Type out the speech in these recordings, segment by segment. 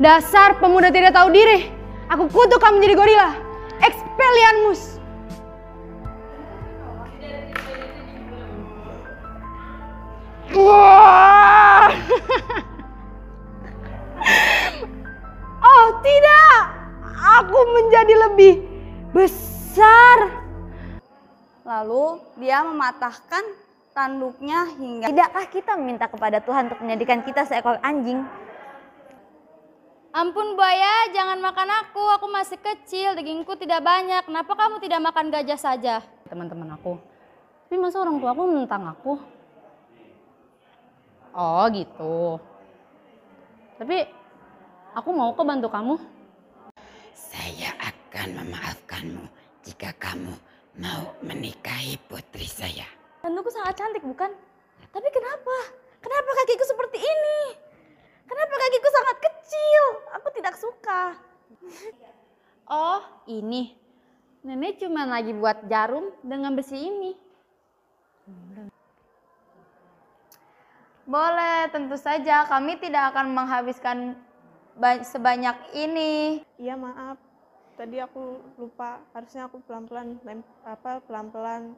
Dasar pemuda tidak tahu diri. Aku kutuk kamu menjadi gorila. Expelliarmus. Wah. Oh tidak, aku menjadi lebih besar. Lalu dia mematahkan tanduknya hingga. Tidakkah kita meminta kepada Tuhan untuk menjadikan kita seekor anjing? Ampun buaya, jangan makan aku masih kecil, dagingku tidak banyak. Kenapa kamu tidak makan gajah saja? Teman-teman aku. Tapi masa orang tua aku menentang aku? Oh gitu. Tapi aku mau kok bantu kamu. Saya akan memaafkanmu jika kamu mau menikahi putri saya. Tandukku sangat cantik bukan? Tapi kenapa? Kenapa kakiku seperti ini? Kenapa kakiku sangat kecil? Aku tidak suka. Oh ini. Nenek cuma lagi buat jarum dengan besi ini. Boleh, tentu saja kami tidak akan menghabiskan sebanyak ini. Iya maaf, tadi aku lupa, harusnya aku pelan-pelan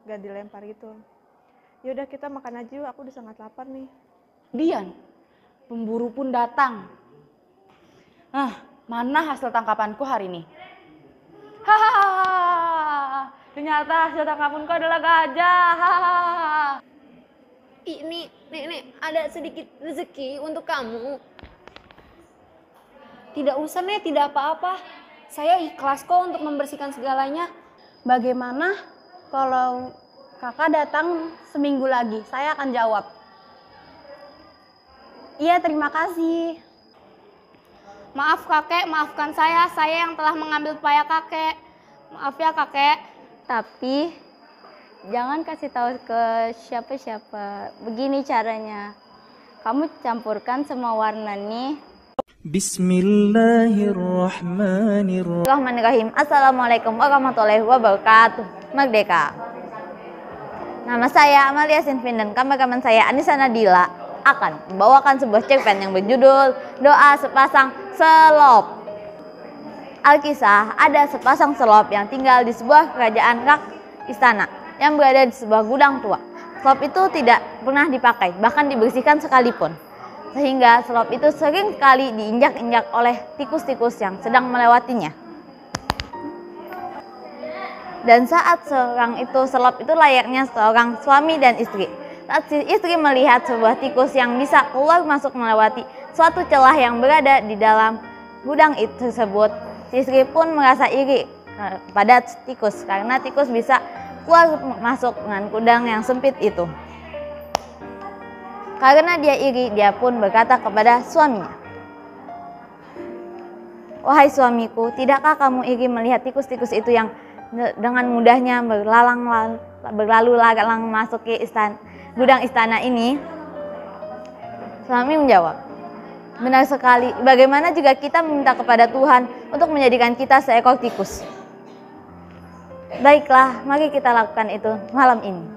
gak dilempar gitu. Yaudah kita makan aja yuk, aku udah sangat lapar nih. Dian, pemburu pun datang. Mana hasil tangkapanku hari ini? Hahaha, ternyata hasil tangkapanku adalah gajah. Hahaha. Ini nenek ada sedikit rezeki untuk kamu. Tidak usah Nek, tidak apa-apa. Saya ikhlas kok untuk membersihkan segalanya. Bagaimana kalau kakak datang seminggu lagi? Saya akan jawab. Iya, terima kasih. Maaf kakek, maafkan saya yang telah mengambil payah kakek. Maaf ya kakek. Tapi jangan kasih tahu ke siapa-siapa. Begini caranya. Kamu campurkan semua warna nih. Bismillahirrahmanirrahim. Assalamualaikum warahmatullahi wabarakatuh. Merdeka. Nama saya Amalia Sinfin dan kameramen saya Anissa Nadila akan membawakan sebuah cerpen yang berjudul Doa Sepasang Selop. Alkisah, ada sepasang selop yang tinggal di sebuah kerajaan istana yang berada di sebuah gudang tua. Selop itu tidak pernah dipakai, bahkan dibersihkan sekalipun. Sehingga selop itu sering sekali diinjak-injak oleh tikus-tikus yang sedang melewatinya. Dan saat selop itu layaknya seorang suami dan istri. Saat si istri melihat sebuah tikus yang bisa keluar masuk melewati suatu celah yang berada di dalam gudang itu tersebut, si istri pun merasa iri pada tikus karena tikus bisa keluar masuk dengan gudang yang sempit itu. Karena dia iri, dia pun berkata kepada suaminya, "Wahai suamiku, tidakkah kamu iri melihat tikus-tikus itu yang dengan mudahnya berlalu lalang masuk ke gudang istana ini?" Suami menjawab, "Benar sekali, bagaimana jika kita meminta kepada Tuhan untuk menjadikan kita seekor tikus?" Baiklah, mari kita lakukan itu malam ini.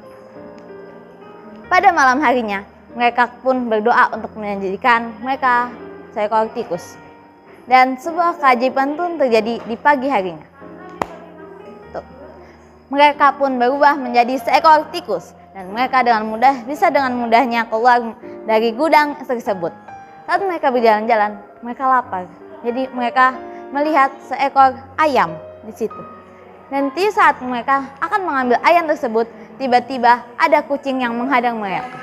Pada malam harinya, mereka pun berdoa untuk menjadikan mereka seekor tikus. Dan sebuah keajaiban pun terjadi di pagi harinya. Tuh. Mereka pun berubah menjadi seekor tikus. Dan mereka bisa dengan mudahnya keluar dari gudang tersebut. Saat mereka berjalan-jalan, mereka lapar. Jadi mereka melihat seekor ayam di situ. Dan di saat mereka akan mengambil ayam tersebut, tiba-tiba ada kucing yang menghadang mereka.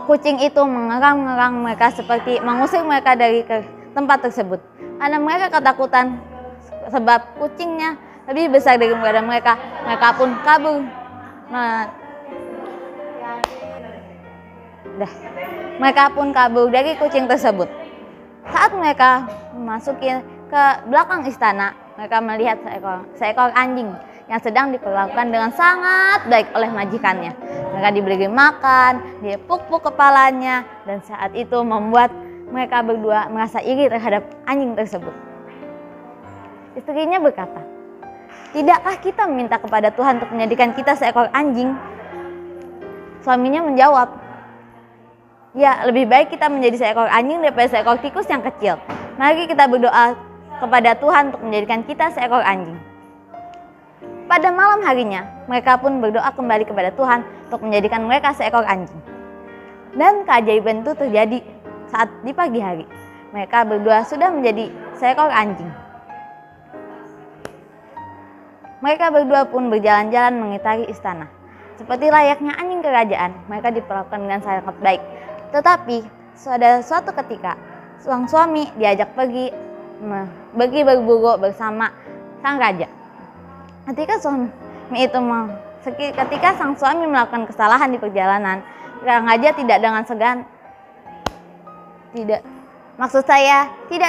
Kucing itu mengerang-ngerang mereka seperti mengusir mereka dari tempat tersebut. Karena mereka ketakutan sebab kucingnya lebih besar daripada mereka. Mereka pun kabur. Mereka pun kabur dari kucing tersebut. Saat mereka memasuki ke belakang istana, mereka melihat seekor anjing yang sedang diperlakukan dengan sangat baik oleh majikannya. Mereka diberi makan, dipuk-puk kepalanya, dan saat itu membuat mereka berdua merasa iri terhadap anjing tersebut. Istrinya berkata, "Tidakkah kita meminta kepada Tuhan untuk menjadikan kita seekor anjing?" Suaminya menjawab, Ya, lebih baik kita menjadi seekor anjing daripada seekor tikus yang kecil. Mari kita berdoa kepada Tuhan untuk menjadikan kita seekor anjing. Pada malam harinya, mereka pun berdoa kembali kepada Tuhan untuk menjadikan mereka seekor anjing. Dan keajaiban itu terjadi saat di pagi hari. Mereka berdua sudah menjadi seekor anjing. Mereka berdua pun berjalan-jalan mengitari istana. Seperti layaknya anjing kerajaan, mereka diperlakukan dengan sangat baik. Tetapi, pada suatu ketika, sang suami diajak pergi berburu bersama sang raja. Ketika sang suami melakukan kesalahan di perjalanan, sang raja tidak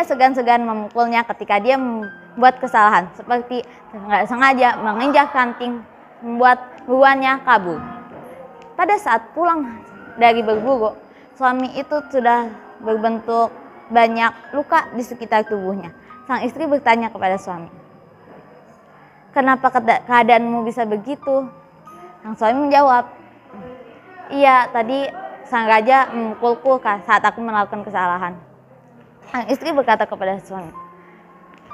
segan-segan memukulnya ketika dia membuat kesalahan, seperti nggak sengaja menginjak ranting, membuat buruannya kabur. Pada saat pulang dari berburu, suami itu sudah berbentuk banyak luka di sekitar tubuhnya. Sang istri bertanya kepada suami, "Kenapa keadaanmu bisa begitu?" Sang suami menjawab, "Iya, tadi sang raja memukulku saat aku melakukan kesalahan." Sang istri berkata kepada suami,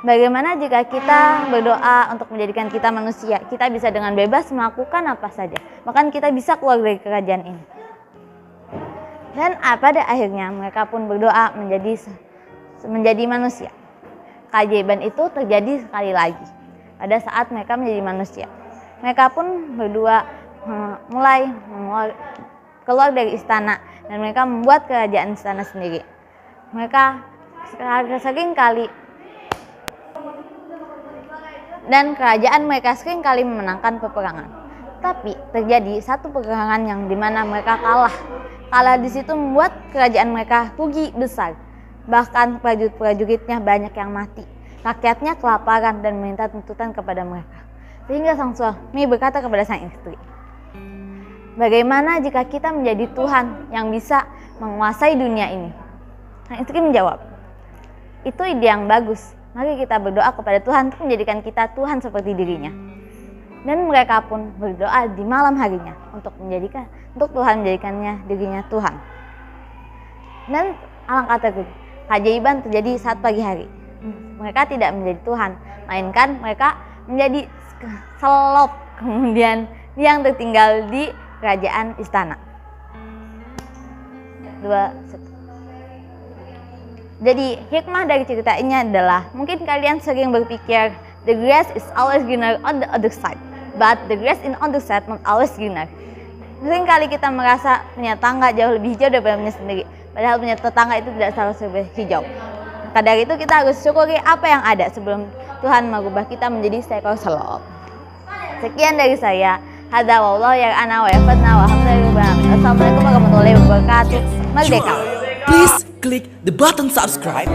"Bagaimana jika kita berdoa untuk menjadikan kita manusia? Kita bisa dengan bebas melakukan apa saja. Bahkan kita bisa keluar dari kerajaan ini." Dan pada akhirnya mereka pun berdoa menjadi manusia. Keajaiban itu terjadi sekali lagi pada saat mereka menjadi manusia. Mereka pun berdua mulai keluar dari istana dan mereka membuat kerajaan istana sendiri. Mereka sering kali memenangkan peperangan. Tapi terjadi satu peperangan yang dimana mereka kalah. Kalah di situ membuat kerajaan mereka rugi besar. Bahkan prajurit-prajuritnya banyak yang mati. Rakyatnya kelaparan dan meminta tuntutan kepada mereka. Sehingga sang suami berkata kepada sang istri, "Bagaimana jika kita menjadi Tuhan yang bisa menguasai dunia ini?" Sang istri menjawab, "Itu ide yang bagus. Mari kita berdoa kepada Tuhan untuk menjadikan kita Tuhan seperti dirinya." Dan mereka pun berdoa di malam harinya untuk Tuhan menjadikannya dirinya Tuhan. Dan alangkah terkejut, keajaiban terjadi saat pagi hari. Mereka tidak menjadi Tuhan, melainkan mereka menjadi selop kemudian yang tertinggal di kerajaan istana. Jadi hikmah dari cerita ini adalah mungkin kalian sering berpikir the grass is always greener on the other side, but the grass in on the side not always greener. Sering kali kita merasa punya tangga jauh lebih hijau daripada punya sendiri, padahal punya tetangga itu tidak selalu hijau. Maka dari itu kita harus syukuri apa yang ada sebelum Tuhan mengubah kita menjadi seekor selop. Sekian dari saya. Hadza wallahu ya'ana wa yafatna wa hamdulillah. Assalamualaikum warahmatullahi wabarakatuh. Merdeka. Please click the button subscribe